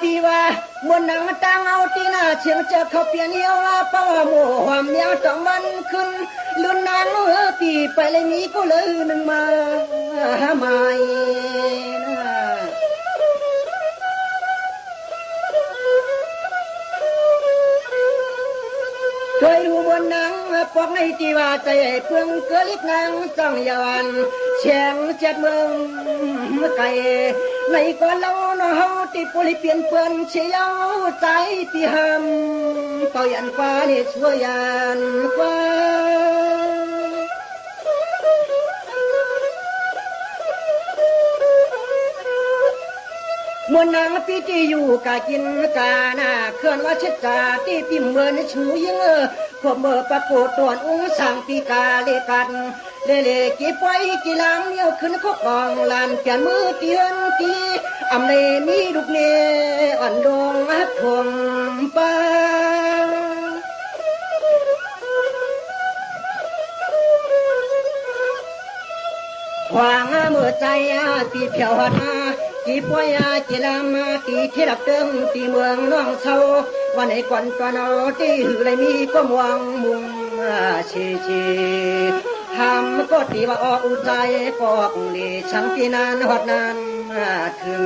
ตีว่ามุนนังตังเอาตีหน้าเชียงจะเขาเปลี่ยนเหี่ยวป้าหมู่ความเมียต้องมันขึ้นลุ่นนางตีไปเลยมีก็เลยหนึ่งมาไม่เคยดูบนนังปอกในจีว่าใจเพื่องเกลิดนางจังยานเชียงเจ็ดเมืองไก่ในก่อนเราเนาะตีปุริเปลี่ยนเปลี่ยนเชียวใจตีหำเป่ายันฟ้านี่ช่วยยันฟ้ามวนนางปีที่อยู่กากินกาหน้าเคลื่อนว่าเช็ดจาที่ปิ่มเมือนชูยิงขบเมื่อประโกฏตวนอุ้งสั่งปีกาเลกันเล่กี่ปอยกี่ลำเลี้ยวขึ้นขบกองลานเปลี่ยนมือเตียนตีอำเลมีลูกเนอ่อนดงอัดทวงป้าขวางเมื่อใจตีเพียวหันตีปอยตีลำตีที่รับเติมตีเมืองน้องเศร้าวันไหนก่อนตอนเอาตีหือเลยมีก็มวงมุงชีทำก็ตีว่าออกใจปอกดีช่างที่นานหอดนานถึง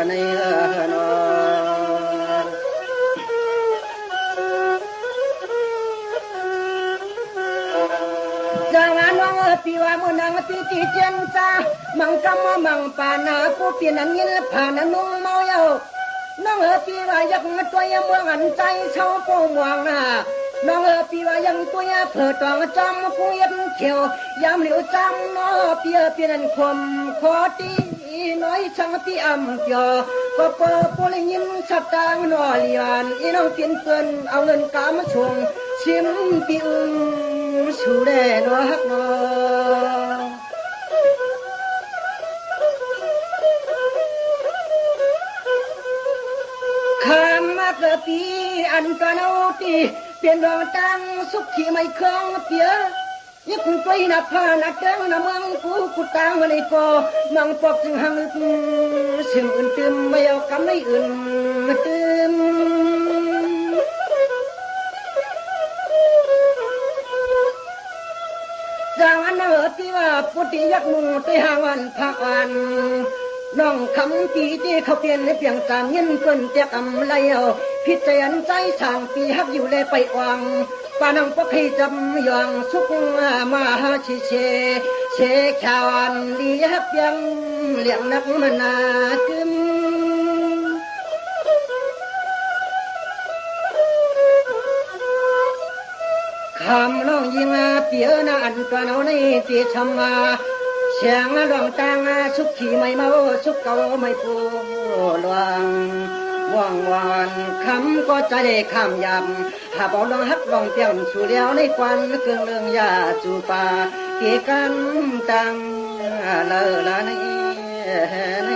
ในนอนจางานวังปีว่ามือนางตีจีเจนจ้ามังกำมังปานาผู้เปลี่ยนนั้นยินผ่านนุ่งเมาเยาน้องปีว่ายังตัวยังเมืองอันใจเช่าโป่งวางน้องปีว่ายังตัวยังเผิดตองจำผู้ยันเขียวยามเหลียวจำน้อเปียเปลี่ยนคมขอตีน้อยช่างตีอ่ำเกี่ยวก็เปิดปุริยินชัดตังนอเลียนอีน้องเปลี่ยนเปินเอาเงินกามาชงชิมปีอึงชูแดนวฮักนอข้ามมาเกิดปีอันกันเอาตีเปลี่ยนดวงตังสุขที่ไม่คล่องเปียยิ่งไปนับผ้านับเต้งนับเมืองกูตังวันนี้ก็มังปอกจึงหังสิ่งอื่นเติมไม่เอากำไม่อื่นเติมจางอันที่ว่าปุติยักมูที่หาวันพักวันน้องคำปีที่เขาเปลี่ยนในเพียงตามเงินเพิ่นเตียกอำไรเอาพิจารณาใจสร้างปีฮักอยู่เลยไปวังปานังปกให้จำยองสุขมาหาชิเชเชขวันลีฮับยังเลี้ยงนักมนาคึมคำน้องยิงเปียนาอันตัวน้องในเตียชมาเสียงร้องตังสุขขี่ไม่เมาสุขเก่าไม่ปูหลวงว่างวานคำก็ใจได้คำยำหาบอกลองฮักลองเตียมสู่แล้วในควันเกิงเรื่องยาจูป่าเกี่ยกันตังเลอละใน